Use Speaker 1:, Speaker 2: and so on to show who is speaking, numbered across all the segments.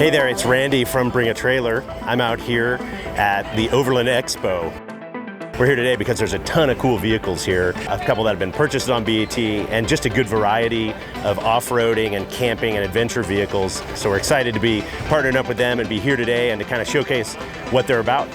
Speaker 1: Hey there, it's Randy from Bring a Trailer. I'm out here at the Overland Expo. We're here today because there's a ton of cool vehicles here, a couple that have been purchased on BaT, and just a good variety of off-roading and camping and adventure vehicles. So we're excited to be partnering up with them and be here today and to kind of showcase what they're about.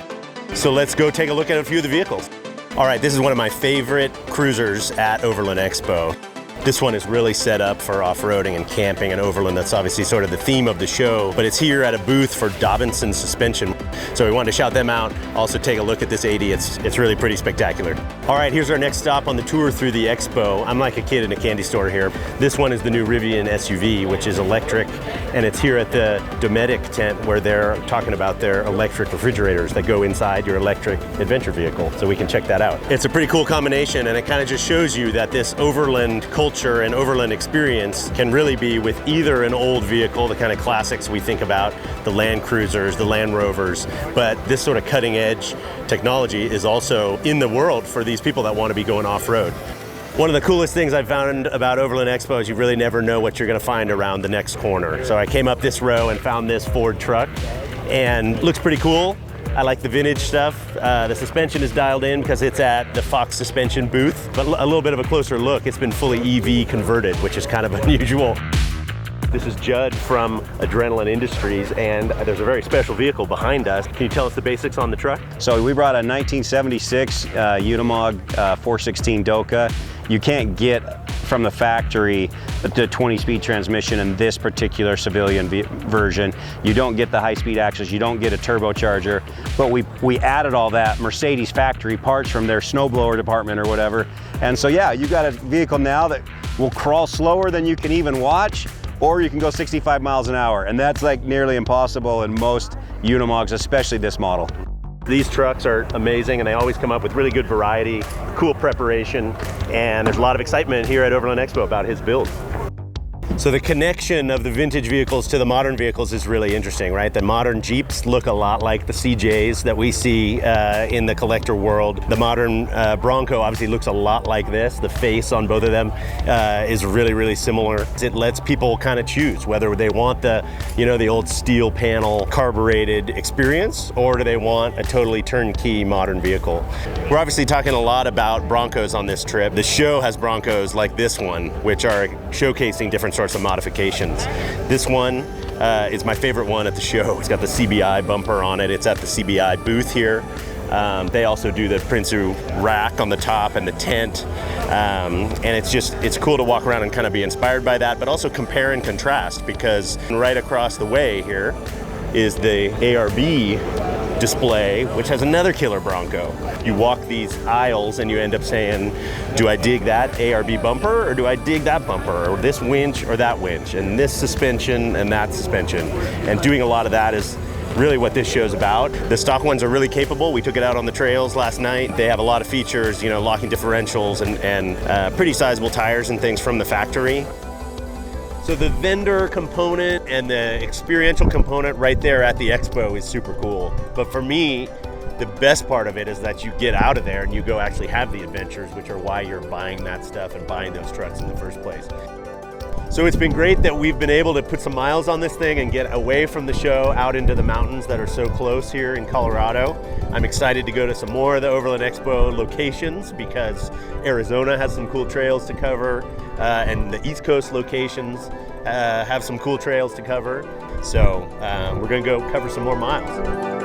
Speaker 1: So let's go take a look at a few of the vehicles. All right, this is one of my favorite cruisers at Overland Expo. This one is really set up for off-roading and camping and overland. That's obviously sort of the theme of the show, but it's here at a booth for Dobinson Suspension. So we wanted to shout them out. Also take a look at this 80. It's really pretty spectacular. All right, here's our next stop on the tour through the expo. I'm like a kid in a candy store here. This one is the new Rivian SUV, which is electric, and it's here at the Dometic tent where they're talking about their electric refrigerators that go inside your electric adventure vehicle. So we can check that out. It's a pretty cool combination, and it kind of just shows you that this overland culture and overland experience can really be with either an old vehicle, the kind of classics we think about, the Land Cruisers, the Land Rovers, but this sort of cutting edge technology is also in the world for these people that want to be going off-road. One of the coolest things I've found about Overland Expo is you really never know what you're going to find around the next corner. So I came up this row and found this Ford truck, and looks pretty cool. I like the vintage stuff. The suspension is dialed in because it's at the Fox suspension booth, but a little bit of a closer look, it's been fully EV converted, which is kind of unusual. This is Judd from Adrenaline Industries, and there's a very special vehicle behind us. Can you tell us the basics on the truck?
Speaker 2: So we brought a 1976 Unimog 416 Doka. You can't get from the factory the 20-speed transmission in this particular civilian version. You don't get the high-speed axles, you don't get a turbocharger, but we added all that Mercedes factory parts from their snowblower department or whatever. And so yeah, you got a vehicle now that will crawl slower than you can even watch, or you can go 65 miles an hour, and that's like nearly impossible in most Unimogs, especially this model.
Speaker 1: These trucks are amazing, and they always come up with really good variety, cool preparation, and there's a lot of excitement here at Overland Expo about his build. So the connection of the vintage vehicles to the modern vehicles is really interesting, right? The modern Jeeps look a lot like the CJs that we see in the collector world. The modern Bronco obviously looks a lot like this. The face on both of them is really, really similar. It lets people kind of choose whether they want the, the old steel panel carbureted experience, or do they want a totally turnkey modern vehicle. We're obviously talking a lot about Broncos on this trip. The show has Broncos like this one, which are showcasing different sorts of modifications. This one is my favorite one at the show. It's got the CBI bumper on it. It's at the CBI booth here. They also do the Prinsu rack on the top and the tent. And it's cool to walk around and kind of be inspired by that, but also compare and contrast, because right across the way here is the ARB display, which has another killer Bronco. You walk these aisles and you end up saying, do I dig that ARB bumper, or do I dig that bumper, or this winch or that winch, and this suspension and that suspension? And doing a lot of that is really what this show's about. The stock ones are really capable. We took it out on the trails last night. They have a lot of features, locking differentials and pretty sizable tires and things from the factory. So the vendor component and the experiential component right there at the expo is super cool. But for me, the best part of it is that you get out of there and you go actually have the adventures, which are why you're buying that stuff and buying those trucks in the first place. So it's been great that we've been able to put some miles on this thing and get away from the show out into the mountains that are so close here in Colorado. I'm excited to go to some more of the Overland Expo locations, because Arizona has some cool trails to cover, and the East Coast locations have some cool trails to cover. So we're gonna go cover some more miles.